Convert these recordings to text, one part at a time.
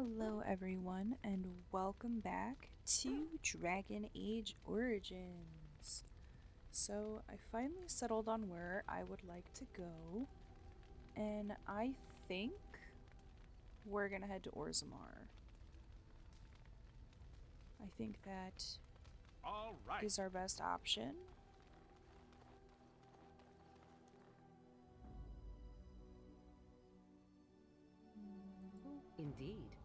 Hello everyone and welcome back to Dragon Age Origins. So I finally settled on where I would like to go, and I think we're gonna head to Orzammar. I think that is our best option. Indeed.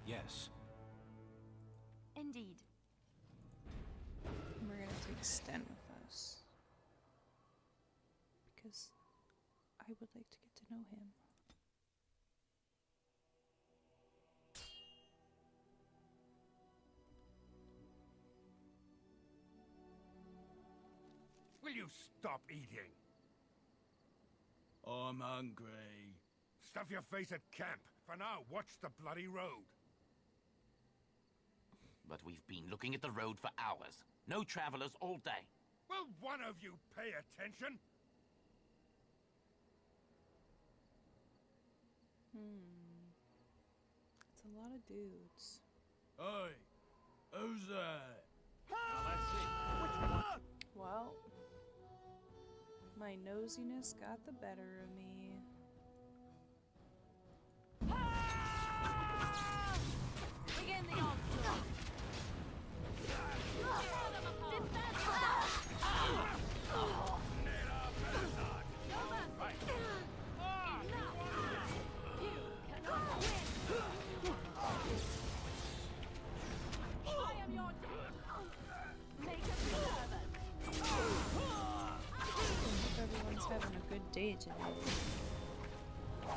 Yes. Indeed. And we're gonna take Sten with us, because I would like to get to know him. Will you stop eating? I'm hungry. Stuff your face at camp. For now, watch the bloody road. But we've been looking at the road for hours. No travelers all day. Will one of you pay attention? It's a lot of dudes. Hey, who's that? Let's see. Which one? Well, my nosiness got the better of me. Begin the onslaught. I am your make a servant. Hope everyone's having a good day today.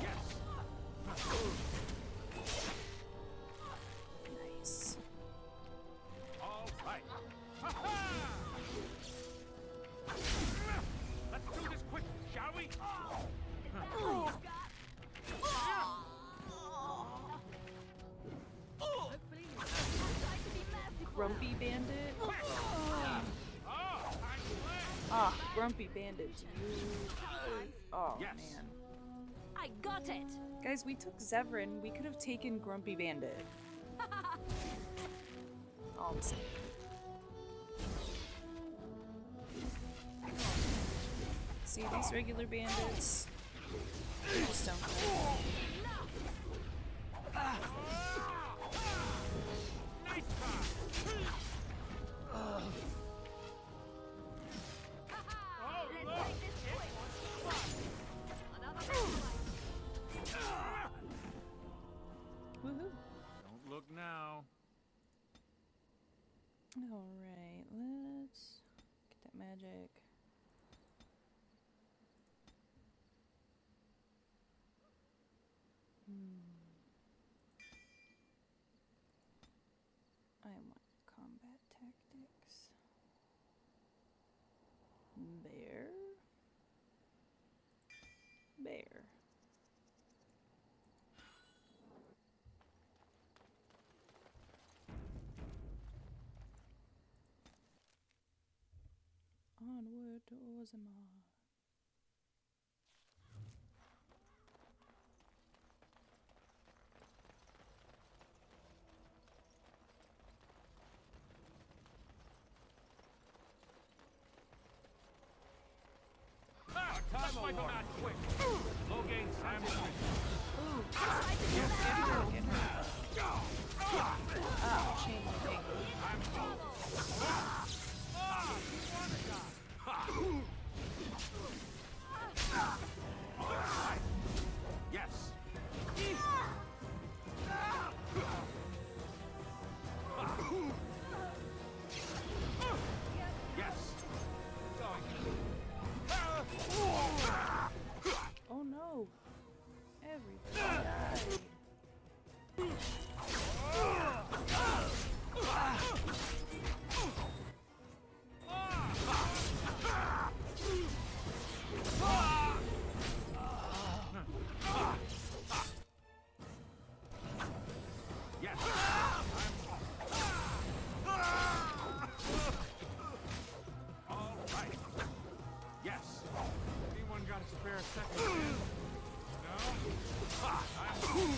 Yes. Nice. All right. Ha-ha! Let's do this quick, shall we? Hopefully you decide to be merciful. Grumpy Bandit? Oh, I'm glad. Ah, Grumpy Bandit. Oh, Yes. man. I got it. Guys, we took Zevran. We could have taken Grumpy Bandit. All I'm saying. See, these regular bandits, they just don't care. Nice try. Let's take this quick. Another Woohoo. Don't look now. Alright, let's get that magic. I want combat tactics. Bear. Bear. Onward to Orzammar. Let's wipe them out quick. Low gain Sam. Ooh, get her, get her. Oh, chain thing. Yes. Yes. Oh no! Everybody died. Yes. All right. Yes. Anyone got a spare second? No? I'm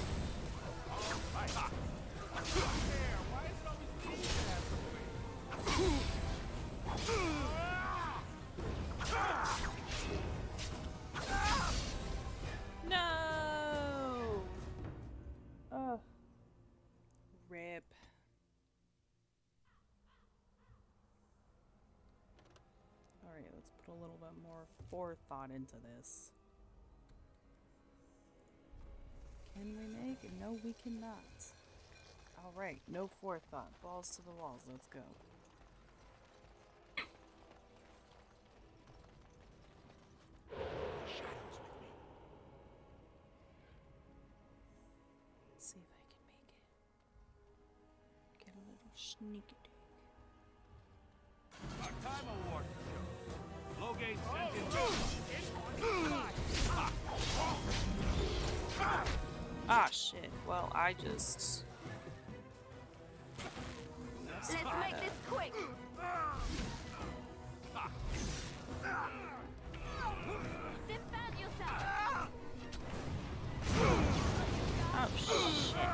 put a little bit more forethought into this. Can we make? No, we cannot. Alright, no forethought. Balls to the walls. Let's go. See if I can make it. Get a little sneaky dig. Our time award. Logate sent in. Ah, shit. Well, I just... Let's make this quick. Defend yourself. Oh, shit.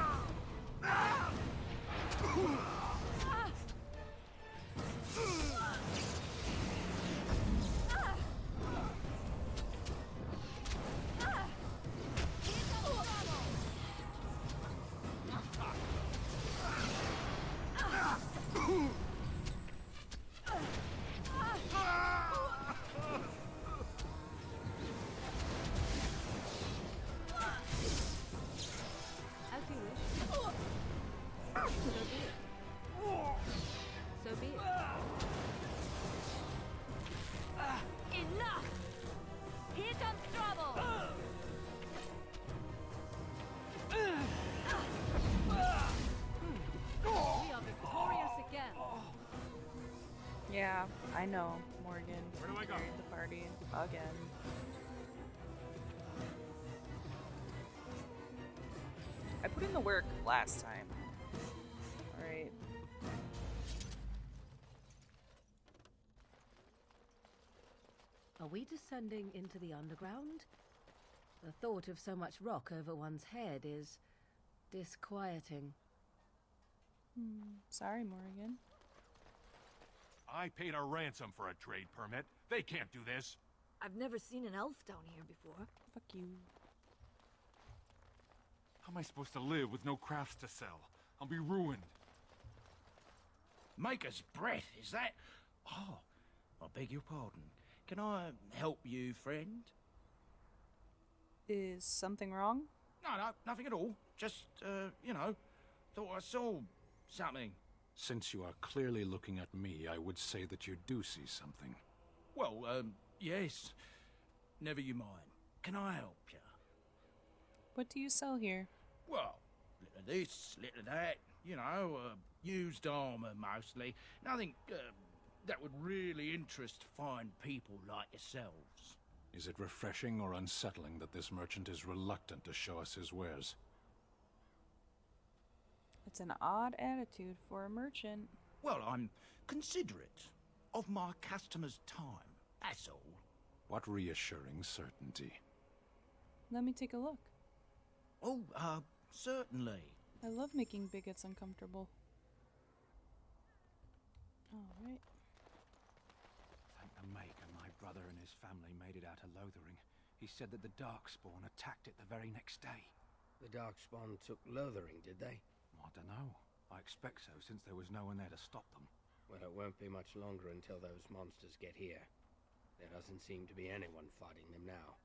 As you wish. So be it. Enough! Here comes trouble! We are victorious again. Yeah, I know, Morgan. Where do I go? Carried the party again. I put in the work last time. Alright. Are we descending into the underground? The thought of so much rock over one's head is disquieting. Sorry, Morgan. I paid a ransom for a trade permit. They can't do this. I've never seen an elf down here before. Fuck you. How am I supposed to live with no crafts to sell? I'll be ruined. Maker's breath, is that? Oh, I beg your pardon. Can I help you, friend? Is something wrong? No, nothing at all. Just, you know, thought I saw something. Since you are clearly looking at me, I would say that you do see something. Well, yes. Never you mind. Can I help you? What do you sell here? Well, little of this, little of that. You know, used armor mostly. Nothing that would really interest fine people like yourselves. Is it refreshing or unsettling that this merchant is reluctant to show us his wares? It's an odd attitude for a merchant. Well, I'm considerate of my customers' time, that's all. What reassuring certainty. Let me take a look. Oh, certainly. I love making bigots uncomfortable. Alright. Thank the Maker, my brother and his family made it out of Lothering. He said that the Darkspawn attacked it the very next day. The Darkspawn took Lothering, did they? I don't know. I expect so, since there was no one there to stop them. Well, it won't be much longer until those monsters get here. There doesn't seem to be anyone fighting them now.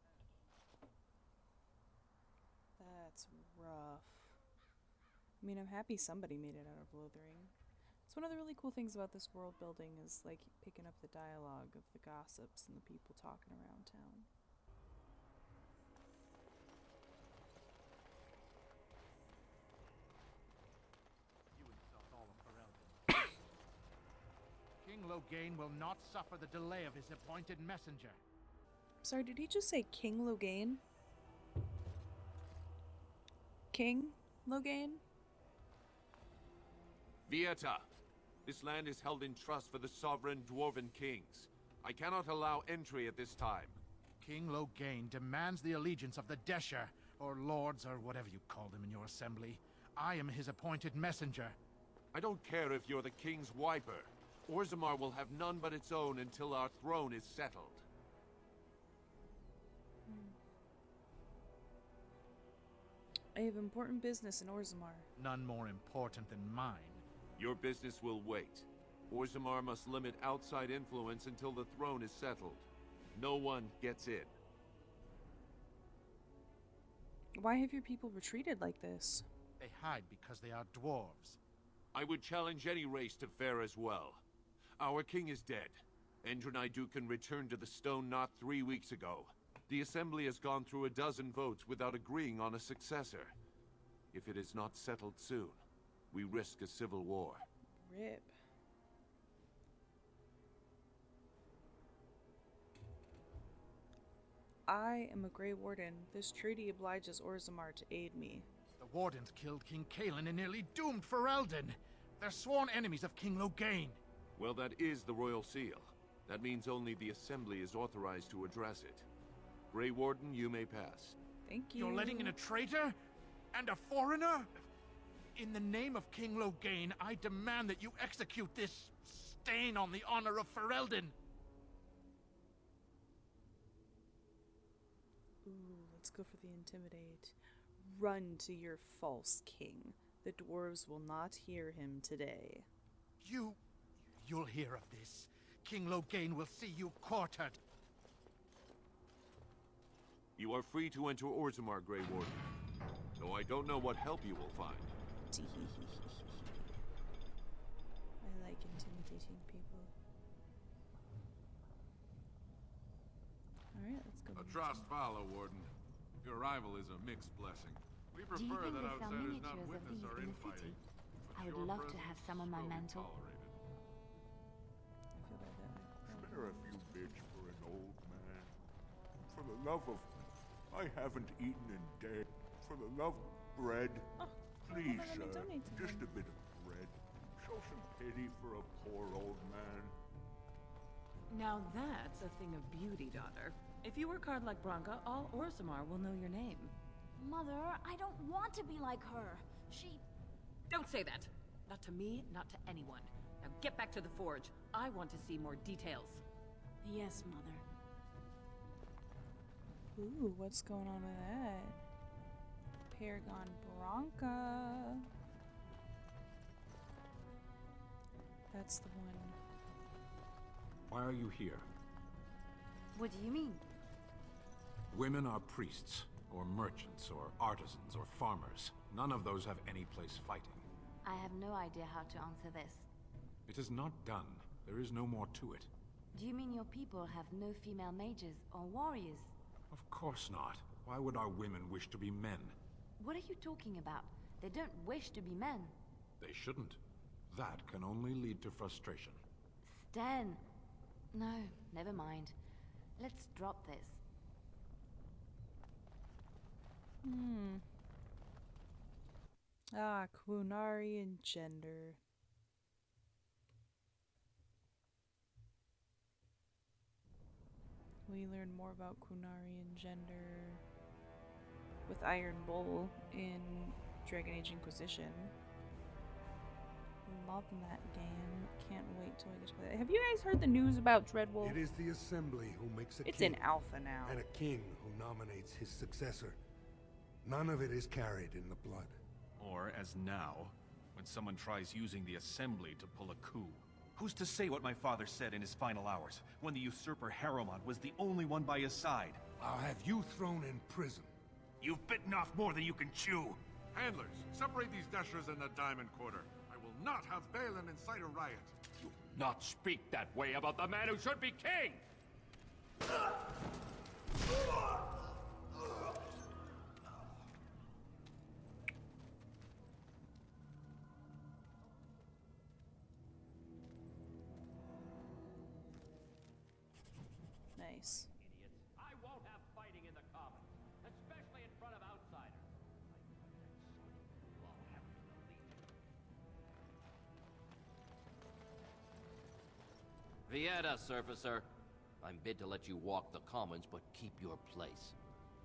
That's rough. I mean, I'm happy somebody made it out of Lothering. It's one of the really cool things about this world building is, like, picking up the dialogue of the gossips and the people talking around town. You insult all of Ferelden. King Loghain will not suffer the delay of his appointed messenger. Sorry, did he just say King Loghain? King Loghain? Vieta, this land is held in trust for the sovereign dwarven kings. I cannot allow entry at this time. King Loghain demands the allegiance of the Desher, or lords, or whatever you call them in your assembly. I am his appointed messenger. I don't care if you're the king's wiper. Orzammar will have none but its own until our throne is settled. I have important business in Orzammar. None more important than mine. Your business will wait. Orzammar must limit outside influence until the throne is settled. No one gets in. Why have your people retreated like this? They hide because they are dwarves. I would challenge any race to fare as well. Our king is dead. Endroni Dukan returned to the Stone Knot 3 weeks ago. The Assembly has gone through a dozen votes without agreeing on a successor. If it is not settled soon, we risk a civil war. Rip. I am a Grey Warden. This treaty obliges Orzammar to aid me. The Wardens killed King Kaelin and nearly doomed Ferelden. They're sworn enemies of King Loghain. Well, that is the Royal Seal. That means only the Assembly is authorized to address it. Grey Warden, you may pass. Thank you. You're letting in a traitor? And a foreigner? In the name of King Loghain, I demand that you execute this stain on the honor of Ferelden. Ooh, let's go for the intimidate. Run to your false king. The dwarves will not hear him today. You'll hear of this. King Loghain will see you quartered. You are free to enter Orzammar, Grey Warden. Though I don't know what help you will find. I like intimidating people. Alright, let's go. Atrost follow, Warden. Your arrival is a mixed blessing. We Do you prefer think that they sell outsiders not miniatures of witness these our in the infighting. city? but I would your love to presence have some on my will be mantle. tolerated. I feel bad that Spare a few bits for an old man. For the love of... I haven't eaten in days. For the love of bread. Oh, Please, let me sir. donate to Just him. a bit of bread. Show some pity for a poor old man. Now that's a thing of beauty, daughter. If you work hard like Branka, all Orzammar will know your name. Mother, I don't want to be like her. She... Don't say that! Not to me, not to anyone. Now get back to the forge. I want to see more details. Yes, Mother. Ooh, what's going on with that? Paragon Bronca. That's the one. Why are you here? What do you mean? Women are priests, or merchants, or artisans, or farmers. None of those have any place fighting. I have no idea how to answer this. It is not done. There is no more to it. Do you mean your people have no female mages or warriors? Of course not. Why would our women wish to be men? What are you talking about? They don't wish to be men. They shouldn't. That can only lead to frustration. Stan! No, never mind. Let's drop this. Ah, Quinarian gender. We learn more about Quinarian gender with Iron Bull in Dragon Age Inquisition. Loving that game. Can't wait till I get to play it. Have you guys heard the news about Dreadwolf? It is the Assembly who makes a It's king. in alpha now. And a king who nominates his successor. None of it is carried in the blood. Or, as now, when someone tries using the Assembly to pull a coup. Who's to say what my father said in his final hours, when the usurper Harrowmont was the only one by his side? I'll have you thrown in prison. You've bitten off more than you can chew! Handlers, separate these dashers in the Diamond Quarter. I will not have Balin incite a riot. Do not speak that way about the man who should be king! Nice. I won't have fighting in the commons, especially in front of outsiders. You'll all have to release. Vieta, Surfacer. I'm bid to let you walk the commons, but keep your place.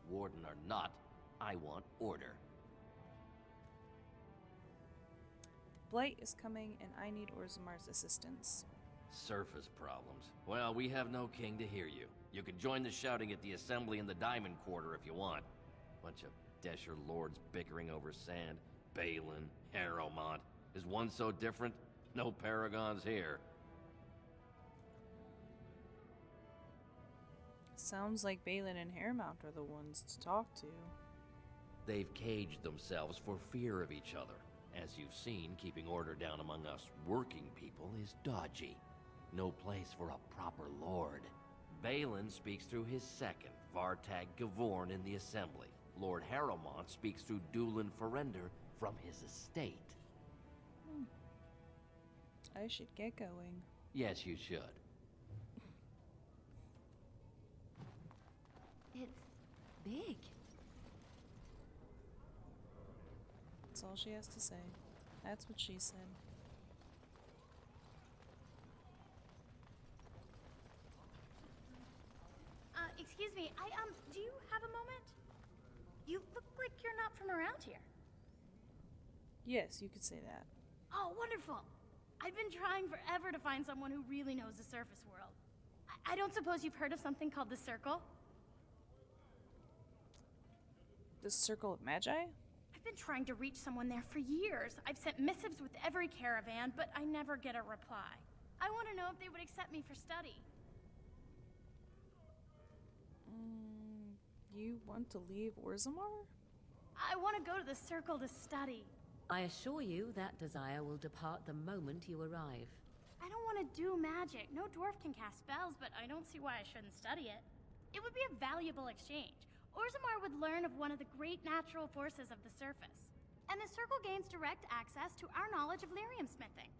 Warden or not, I want order. Blight is coming, and I need Orzammar's assistance. Surface problems. Well, we have no king to hear you. You can join the shouting at the Assembly in the Diamond Quarter if you want. Bunch of Desher lords bickering over sand. Balin, Harrowmont. Is one so different? No paragons here. Sounds like Balin and Hairmount are the ones to talk to. They've caged themselves for fear of each other. As you've seen, keeping order down among us working people is dodgy. No place for a proper lord. Balin speaks through his second, Vartag Gavorn, in the Assembly. Lord Harrowmont speaks through Dulin Ferender from his estate. I should get going. Yes, you should. It's big. That's all she has to say. That's what she said. Excuse me, do you have a moment? You look like you're not from around here. Yes, you could say that. Oh, wonderful. I've been trying forever to find someone who really knows the surface world. I don't suppose you've heard of something called the Circle? The Circle of Magi? I've been trying to reach someone there for years. I've sent missives with every caravan, but I never get a reply. I want to know if they would accept me for study. You want to leave Orzammar? I want to go to the Circle to study. I assure you that desire will depart the moment you arrive. I don't want to do magic. No dwarf can cast spells, but I don't see why I shouldn't study it. It would be a valuable exchange. Orzammar would learn of one of the great natural forces of the surface. And the Circle gains direct access to our knowledge of lyrium smithing.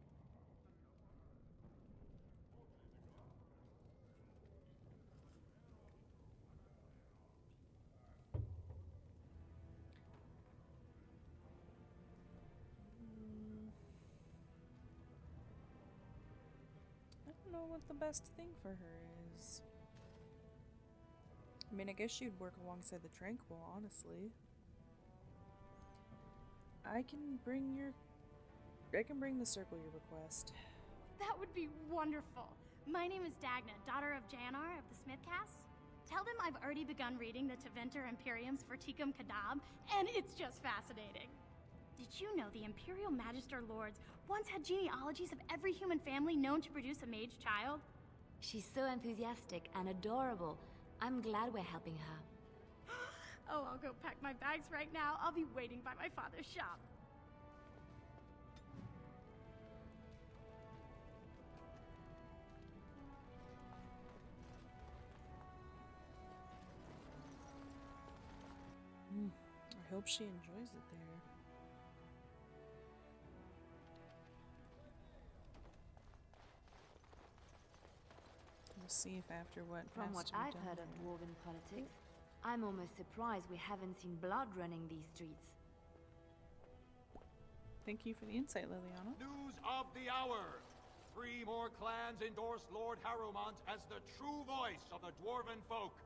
I don't know what the best thing for her is. I mean, I guess she'd work alongside the Tranquil, honestly. I can bring the Circle your request. That would be wonderful. My name is Dagna, daughter of Janar of the Smithcast. Tell them I've already begun reading the Tevinter Imperiums for Tikum Kadab, and it's just fascinating. Did you know the Imperial Magister Lords once had genealogies of every human family known to produce a mage child? She's so enthusiastic and adorable. I'm glad we're helping her. Oh, I'll go pack my bags right now. I'll be waiting by my father's shop. I hope she enjoys it there. We'll see if after what From has what to be I've done heard of there. dwarven politics, I'm almost surprised we haven't seen blood running these streets. Thank you for the insight, Liliana. News of the hour! 3 more clans endorse Lord Harrowmont as the true voice of the dwarven folk.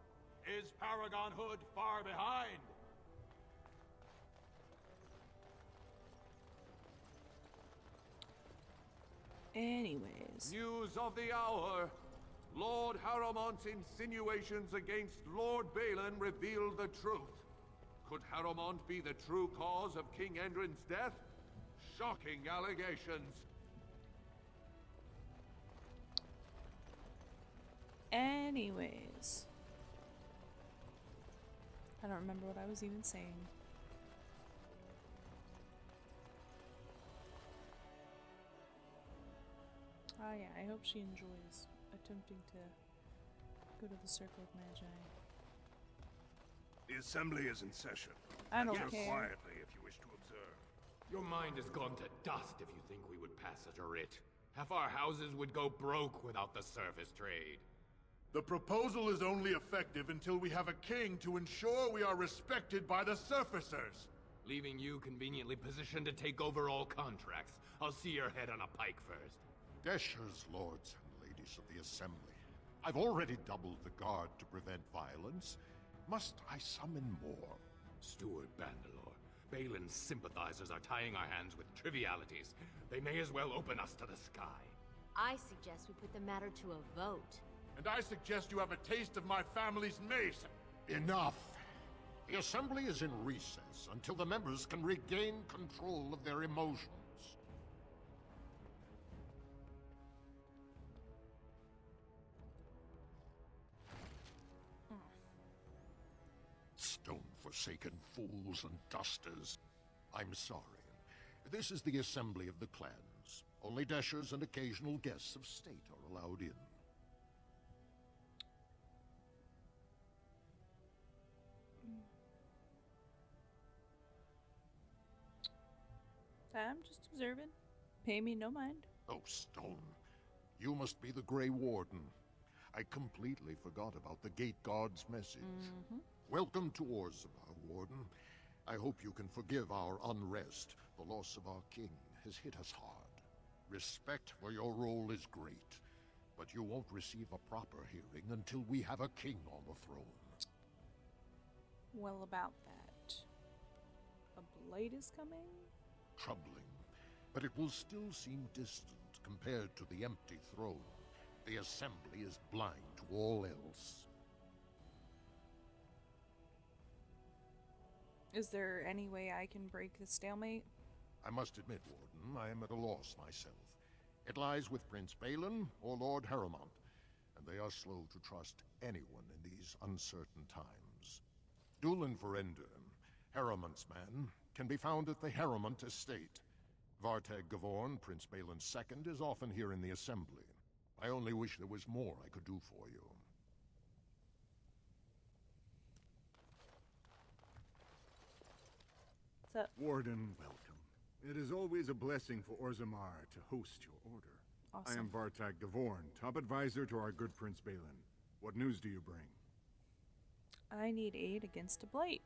Is Paragon Hood far behind? Anyways. News of the hour. Lord Harrowmont's insinuations against Lord Balin reveal the truth. Could Harrowmont be the true cause of King Endrin's death? Shocking allegations. Anyways. I don't remember what I was even saying. Oh yeah, I hope she enjoys attempting to go to the Circle of Magi. The Assembly is in session. I don't Enter care. quietly if you wish to observe. Your mind has gone to dust if you think we would pass such a writ. Half our houses would go broke without the surface trade. The proposal is only effective until we have a king to ensure we are respected by the surfacers. Leaving you conveniently positioned to take over all contracts. I'll see your head on a pike first. Deshers, lords and ladies of the Assembly. I've already doubled the guard to prevent violence. Must I summon more? Steward Bandalore, Balin's sympathizers are tying our hands with trivialities. They may as well open us to the sky. I suggest we put the matter to a vote. And I suggest you have a taste of my family's mace. Enough! The Assembly is in recess until the members can regain control of their emotions. forsaken fools and dusters. I'm sorry. This is the assembly of the clans. Only dashers and occasional guests of state are allowed in. I'm just observing. Pay me no mind. Oh, Stone. You must be the Grey Warden. I completely forgot about the Gate Guard's message. Welcome to Orzammar, Warden. I hope you can forgive our unrest. The loss of our king has hit us hard. Respect for your role is great, but you won't receive a proper hearing until we have a king on the throne. Well, about that. A blight is coming? Troubling, but it will still seem distant compared to the empty throne. The assembly is blind to all else. Is there any way I can break the stalemate? I must admit, Warden, I am at a loss myself. It lies with Prince Balin or Lord Harrowmont, and they are slow to trust anyone in these uncertain times. Dulin Verender, Harrowmont's man, can be found at the Harrowmont estate. Vartag Gavorn, Prince Balin's second, is often here in the assembly. I only wish there was more I could do for you. What's up? Warden, welcome. It is always a blessing for Orzammar to host your order. Awesome. I am Vartag Gavorn, top advisor to our good Prince Balin. What news do you bring? I need aid against a blight.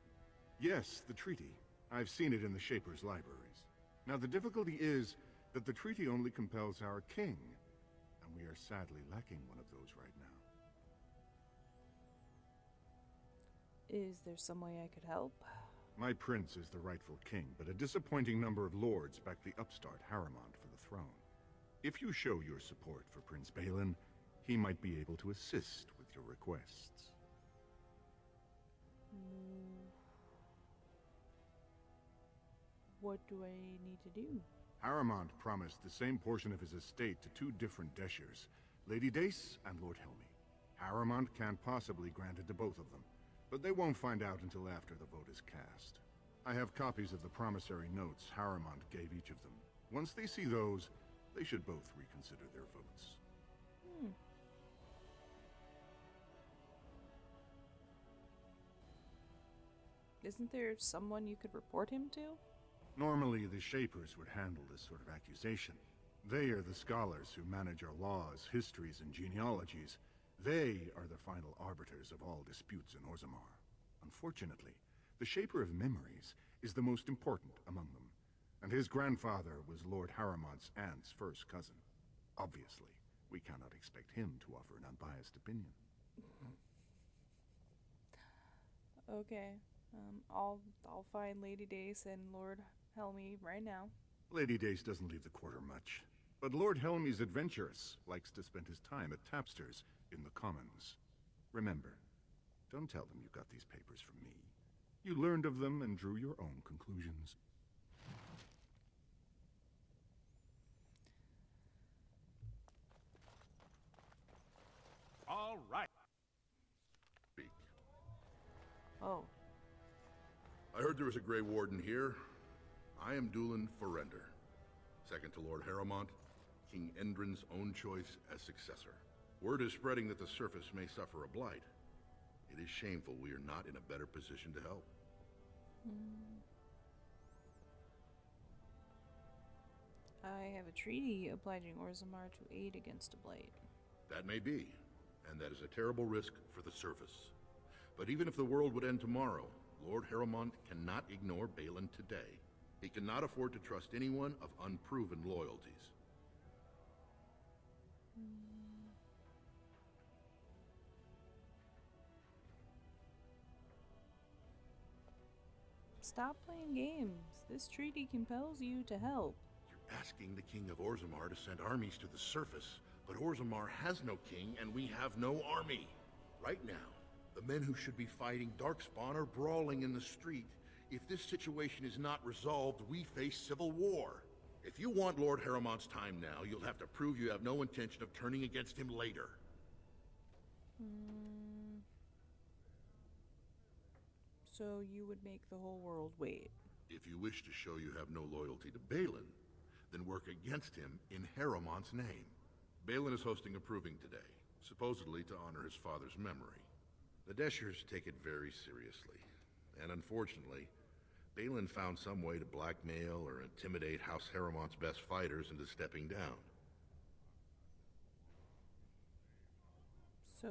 Yes, the treaty. I've seen it in the Shaper's libraries. Now the difficulty is that the treaty only compels our king, and we are sadly lacking one of those right now. Is there some way I could help? My prince is the rightful king, but a disappointing number of lords back the upstart Harrowmont for the throne. If you show your support for Prince Balin, he might be able to assist with your requests. What do I need to do? Harrowmont promised the same portion of his estate to two different Deshers, Lady Dace and Lord Helmy. Harrowmont can't possibly grant it to both of them, but they won't find out until after the vote is cast. I have copies of the promissory notes Harrowmont gave each of them. Once they see those, they should both reconsider their votes. Isn't there someone you could report him to? Normally, the Shapers would handle this sort of accusation. They are the scholars who manage our laws, histories, and genealogies. They are the final arbiters of all disputes in Orzammar. Unfortunately, the Shaper of Memories is the most important among them, and his grandfather was Lord Harrowmont's aunt's first cousin. Obviously, we cannot expect him to offer an unbiased opinion. Okay. I'll find Lady Dace and Lord Helmy right now. Lady Dace doesn't leave the quarter much, but Lord Helmy's adventurous, likes to spend his time at tapsters in the Commons. Remember, don't tell them you got these papers from me. You learned of them and drew your own conclusions. All right. Oh. I heard there was a Grey Warden here. I am Dulin Verender, second to Lord Harrowmont, King Endrin's own choice as successor. Word is spreading that the surface may suffer a blight. It is shameful we are not in a better position to help. I have a treaty obliging Orzammar to aid against a blight. That may be, and that is a terrible risk for the surface. But even if the world would end tomorrow, Lord Harrowmont cannot ignore Balin today. He cannot afford to trust anyone of unproven loyalties. Stop playing games. This treaty compels you to help. You're asking the King of Orzammar to send armies to the surface, but Orzammar has no king and we have no army. Right now, the men who should be fighting Darkspawn are brawling in the street. If this situation is not resolved, we face civil war. If you want Lord Harrowmont's time now, you'll have to prove you have no intention of turning against him later. So you would make the whole world wait. If you wish to show you have no loyalty to Balin, then work against him in Harrowmont's name. Balin is hosting a proving today, supposedly to honor his father's memory. The Deshers take it very seriously, and unfortunately, Balin found some way to blackmail or intimidate House Harrowmont's best fighters into stepping down. So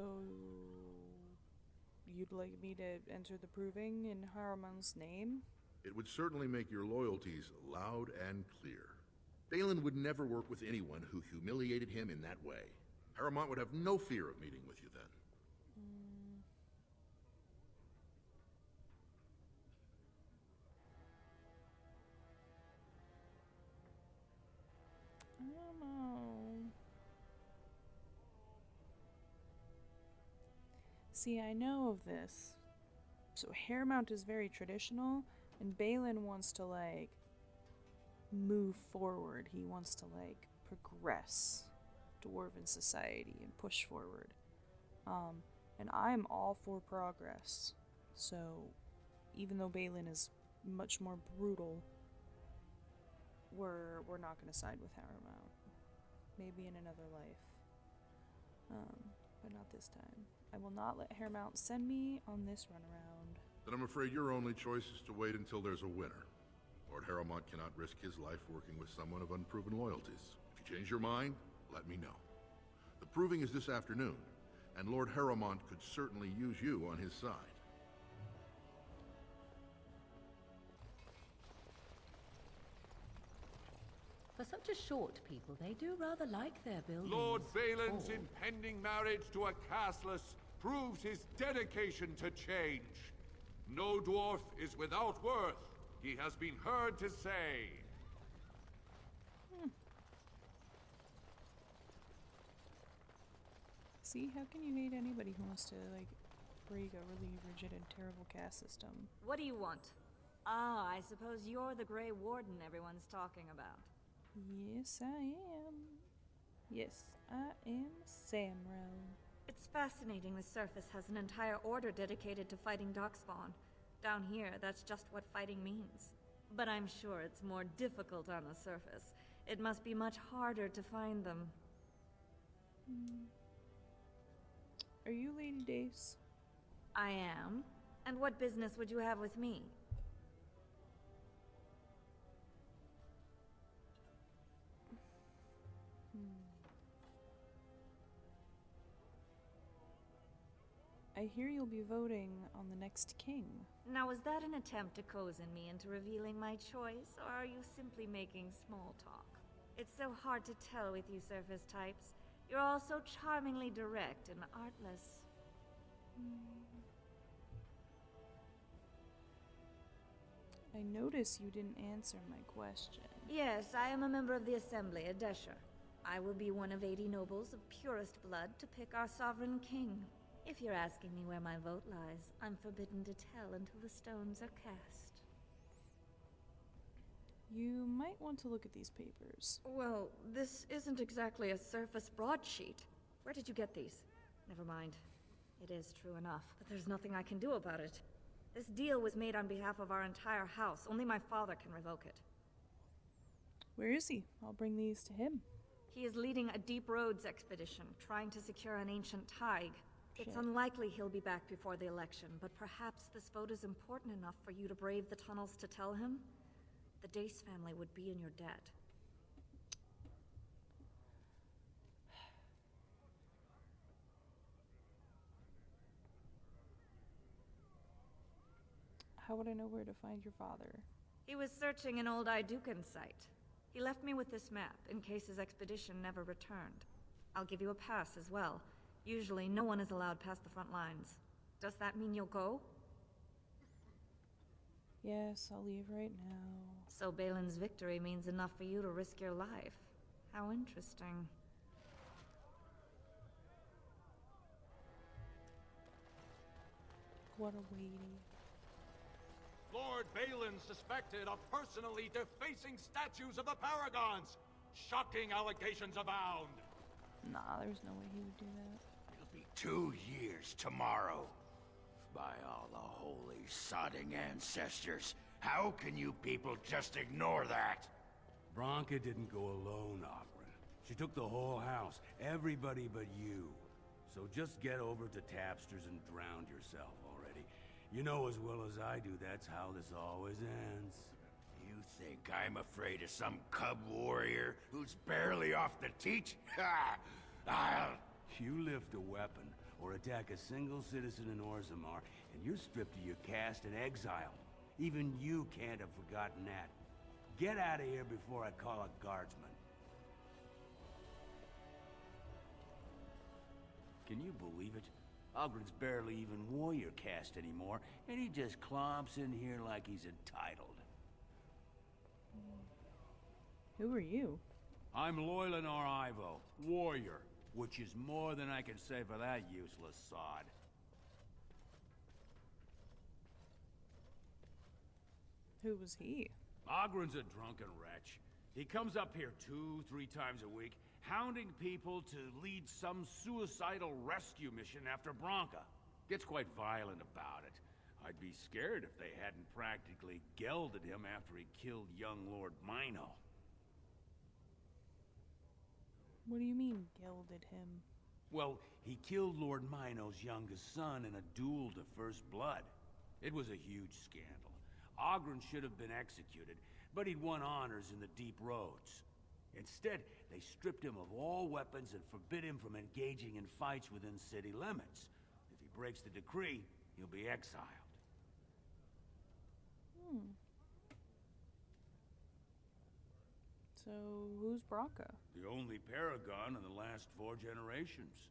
you'd like me to enter the proving in Harrowmont's name? It would certainly make your loyalties loud and clear. Balin would never work with anyone who humiliated him in that way. Harrowmont would have no fear of meeting with you then. I don't know. See, I know of this. So Harrowmont is very traditional, and Balin wants to, like, move forward. He wants to, like, progress Dwarven society and push forward. And I'm all for progress. So, even though Balin is much more brutal, we're not going to side with Harrowmont. Maybe in another life. But not this time. I will not let Harrowmont send me on this runaround. Then I'm afraid your only choice is to wait until there's a winner. Lord Harrowmont cannot risk his life working with someone of unproven loyalties. If you change your mind, let me know. The proving is this afternoon, and Lord Harrowmont could certainly use you on his side. For such a short people, they do rather like their buildings. Lord Balin's tall. impending marriage to a castless proves his dedication to change. No dwarf is without worth, he has been heard to say. See, how can you hate anybody who wants to, like, break a really rigid and terrible caste system? What do you want? Ah, I suppose you're the Grey Warden everyone's talking about. Yes, I am. Yes, I am Samro. It's fascinating the surface has an entire order dedicated to fighting darkspawn. Down here, that's just what fighting means. But I'm sure it's more difficult on the surface. It must be much harder to find them. Are you Lady Dace? I am. And what business would you have with me? I hear you'll be voting on the next king. Now, was that an attempt to cozen me into revealing my choice, or are you simply making small talk? It's so hard to tell with you surface types. You're all so charmingly direct and artless. I notice you didn't answer my question. Yes, I am a member of the Assembly, a Desher. I will be one of 80 nobles of purest blood to pick our sovereign king. If you're asking me where my vote lies, I'm forbidden to tell until the stones are cast. You might want to look at these papers. Well, this isn't exactly a surface broadsheet. Where did you get these? Never mind. It is true enough, but there's nothing I can do about it. This deal was made on behalf of our entire house. Only my father can revoke it. Where is he? I'll bring these to him. He is leading a deep roads expedition, trying to secure an ancient thaig. It's unlikely he'll be back before the election, but perhaps this vote is important enough for you to brave the tunnels to tell him? The Dace family would be in your debt. How would I know where to find your father? He was searching an old Idukan site. He left me with this map, in case his expedition never returned. I'll give you a pass as well. Usually, no one is allowed past the front lines. Does that mean you'll go? Yes, I'll leave right now. So Balin's victory means enough for you to risk your life. How interesting. What a weighty. Lord Balin suspected of personally defacing statues of the Paragons. Shocking allegations abound. Nah, there's no way he would do that. It'll be 2 years tomorrow. By all the holy sodding ancestors, how can you people just ignore that? Bronca didn't go alone, Ogren. She took the whole house, everybody but you. So just get over to Tapster's and drown yourself already. You know as well as I do that's how this always ends. You think I'm afraid of some cub warrior who's barely off the teat? Ha! I'll... You lift a weapon or attack a single citizen in Orzammar, and you're stripped of your caste and exiled. Even you can't have forgotten that. Get out of here before I call a guardsman. Can you believe it? Ogren's barely even warrior caste anymore, and he just clomps in here like he's entitled. Who are you? I'm Loylanar Ivo, warrior, which is more than I can say for that useless sod. Who was he? Ogren's a drunken wretch. He comes up here 2-3 times a week, hounding people to lead some suicidal rescue mission after Bronca. Gets quite violent about it. I'd be scared if they hadn't practically gelded him after he killed young Lord Mino. What do you mean, gelded him? Well, he killed Lord Mino's youngest son in a duel to first blood. It was a huge scandal. Ogren should have been executed, but he'd won honors in the deep roads. Instead, they stripped him of all weapons and forbid him from engaging in fights within city limits. If he breaks the decree, he'll be exiled. So, who's Bronca? The only paragon in the last 4 generations.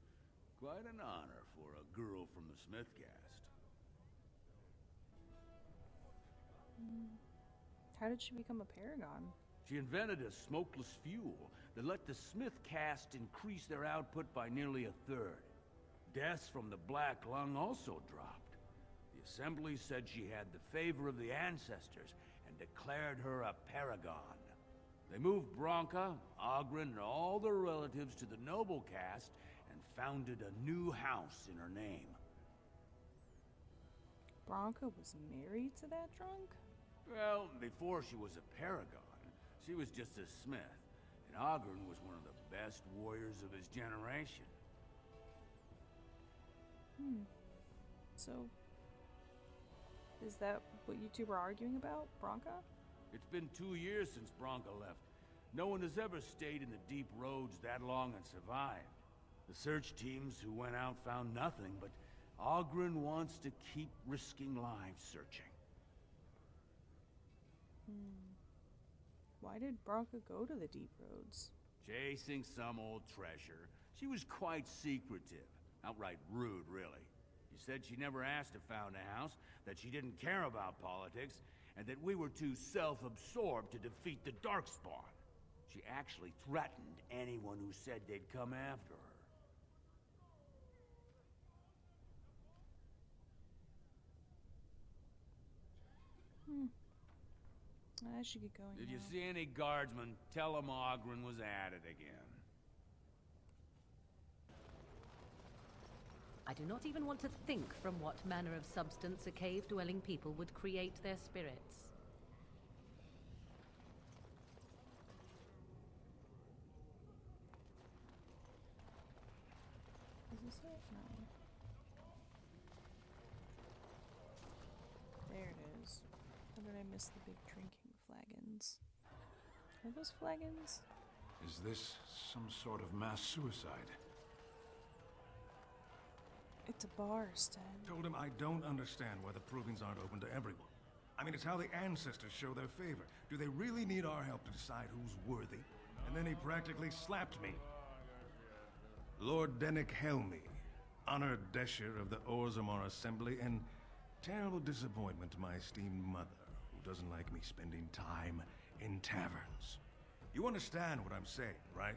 Quite an honor for a girl from the Smith caste. How did she become a paragon? She invented a smokeless fuel that let the Smith caste increase their output by nearly 1/3. Deaths from the Black Lung also dropped. The Assembly said she had the favor of the ancestors and declared her a paragon. They moved Bronca, Ogren, and all their relatives to the noble caste and founded a new house in her name. Bronca was married to that drunk? Well, before she was a paragon, she was just a smith, and Ogren was one of the best warriors of his generation. So, is that what you two were arguing about, Bronca? It's been 2 years since Bronca left. No one has ever stayed in the deep roads that long and survived. The search teams who went out found nothing, but Ogren wants to keep risking lives searching. Why did Bronca go to the deep roads? Chasing some old treasure. She was quite secretive. Outright rude, really. She said she never asked to found a house, that she didn't care about politics, and that we were too self-absorbed to defeat the Darkspawn. She actually threatened anyone who said they'd come after her. I should get going If now. you see any guardsmen, tell them Ogren was at it again. I do not even want to think from what manner of substance a cave-dwelling people would create their spirits. Is this it? No. There it is. How did I miss the big drinking flagons? Are those flagons? Is this some sort of mass suicide? It's a bar, Sten. Told him I don't understand why the provings aren't open to everyone. I mean, it's how the ancestors show their favor. Do they really need our help to decide who's worthy? And then he practically slapped me. Lord Dennick Helmy, honored Desher of the Orzammar Assembly, and terrible disappointment to my esteemed mother, who doesn't like me spending time in taverns. You understand what I'm saying, right?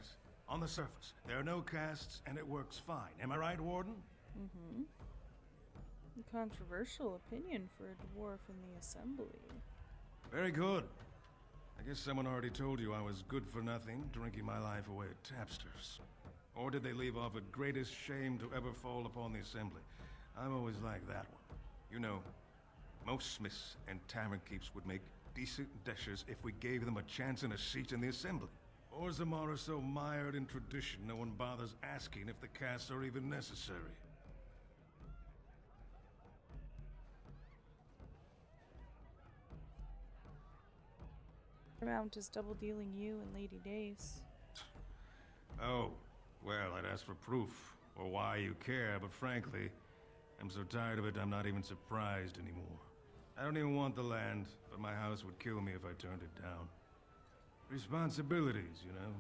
On the surface, there are no castes, and it works fine. Am I right, Warden? A controversial opinion for a dwarf in the assembly. Very good. I guess someone already told you I was good for nothing, drinking my life away at Tapster's. Or did they leave off at greatest shame to ever fall upon the assembly? I'm always like that one. You know, most smiths and tavern keeps would make decent dashers if we gave them a chance and a seat in the assembly. Orzammar are so mired in tradition, no one bothers asking if the casts are even necessary. Paramount is double dealing you and Lady Dace. Oh, well, I'd ask for proof, or why you care, but frankly, I'm so tired of it I'm not even surprised anymore. I don't even want the land, but my house would kill me if I turned it down. Responsibilities, you know.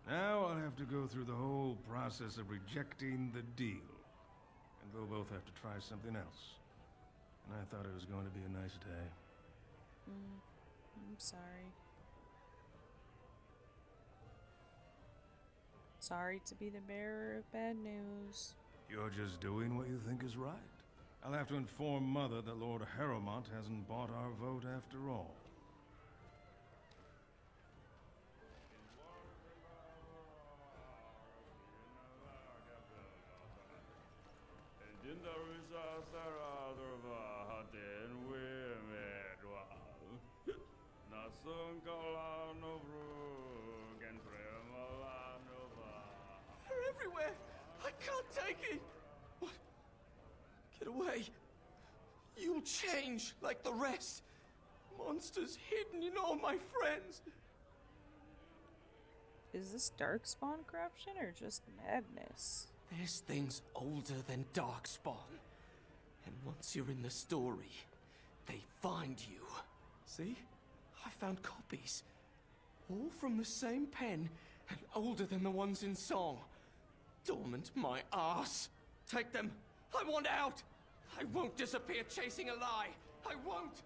Now I'll have to go through the whole process of rejecting the deal. And we'll both have to try something else. And I thought it was going to be a nice day. I'm sorry. Sorry to be the bearer of bad news. You're just doing what you think is right. I'll have to inform Mother that Lord Harrowmont hasn't bought our vote after all. They're everywhere! I can't take it! What? Get away! You'll change like the rest! Monsters hidden in all my friends! Is this darkspawn corruption or just madness? There's things older than Darkspawn. And once you're in the story, they find you. See? I found copies. All from the same pen, and older than the ones in song. Dormant my ass. Take them. I want out. I won't disappear chasing a lie. I won't.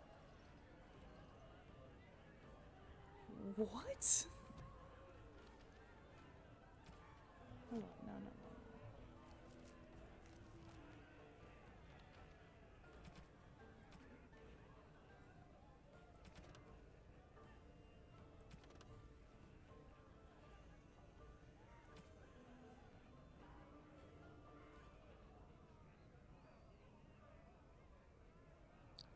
What? Hold on, no.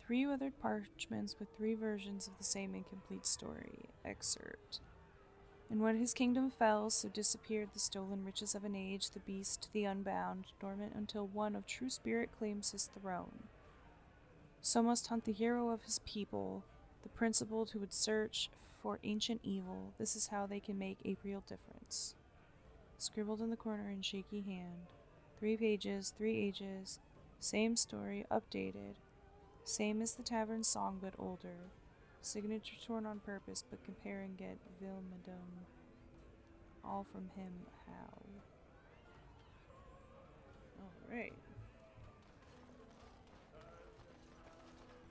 3 weathered parchments with 3 versions of the same incomplete story. Excerpt. And when his kingdom fell, so disappeared the stolen riches of an age, the beast, the unbound, dormant until one of true spirit claims his throne. So must hunt the hero of his people, the principled who would search for ancient evil. This is how they can make a real difference. Scribbled in the corner in shaky hand. 3 pages, 3 ages, same story, updated. Same as the tavern song, but older. Signature torn on purpose, but compare and get Vil Madame. All from him, how? Alright.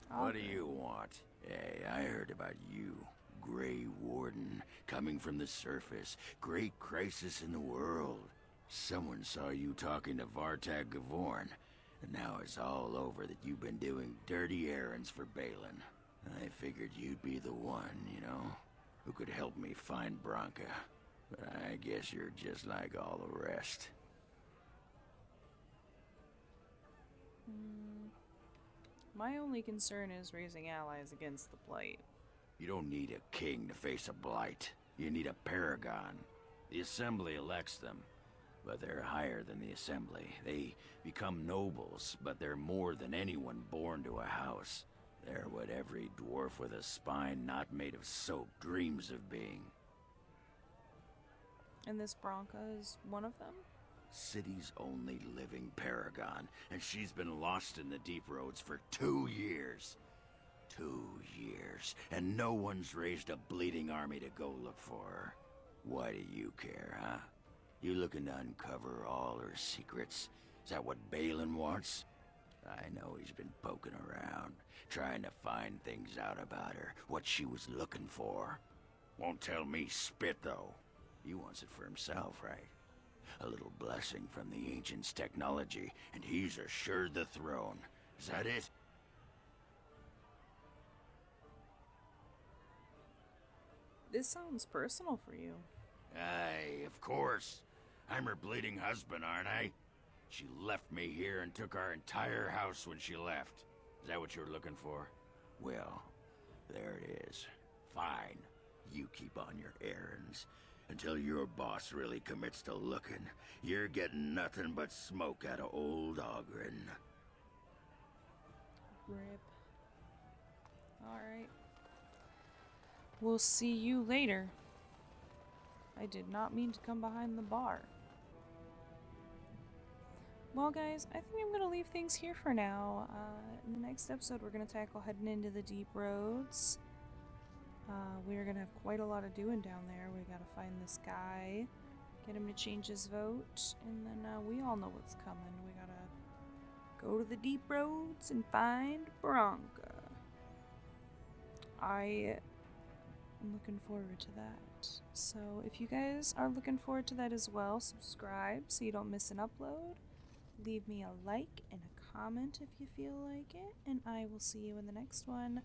What do you want? Hey, I heard about you. Grey Warden, coming from the surface. Great crisis in the world. Someone saw you talking to Vartag Gavorn, and now it's all over that you've been doing dirty errands for Balin. I figured you'd be the one, you know, who could help me find Branka. But I guess you're just like all the rest. My only concern is raising allies against the Blight. You don't need a king to face a Blight. You need a paragon. The Assembly elects them, but they're higher than the Assembly. They become nobles, but they're more than anyone born to a house. They're what every dwarf with a spine not made of soap dreams of being. And this Branka is one of them? City's only living paragon, and she's been lost in the deep roads for 2 years. 2 years, and no one's raised a bleeding army to go look for her. Why do you care, huh? You looking to uncover all her secrets? Is that what Balin wants? I know he's been poking around, trying to find things out about her, what she was looking for. Won't tell me spit, though. He wants it for himself, right? A little blessing from the Ancients' technology, and he's assured the throne. Is that it? This sounds personal for you. Aye, of course. I'm her bleeding husband, aren't I? She left me here and took our entire house when she left. Is that what you're looking for? Well, there it is. Fine. You keep on your errands. Until your boss really commits to looking, you're getting nothing but smoke out of old Ogren. Rip. Alright. We'll see you later. I did not mean to come behind the bar. Well, guys, I think I'm going to leave things here for now. In the next episode, we're going to tackle heading into the deep roads. We're going to have quite a lot of doing down there. We got to find this guy, get him to change his vote, and then we all know what's coming. We got to go to the deep roads and find Bronca. I am looking forward to that. So if you guys are looking forward to that as well, subscribe so you don't miss an upload. Leave me a like and a comment if you feel like it, and I will see you in the next one.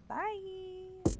Bye!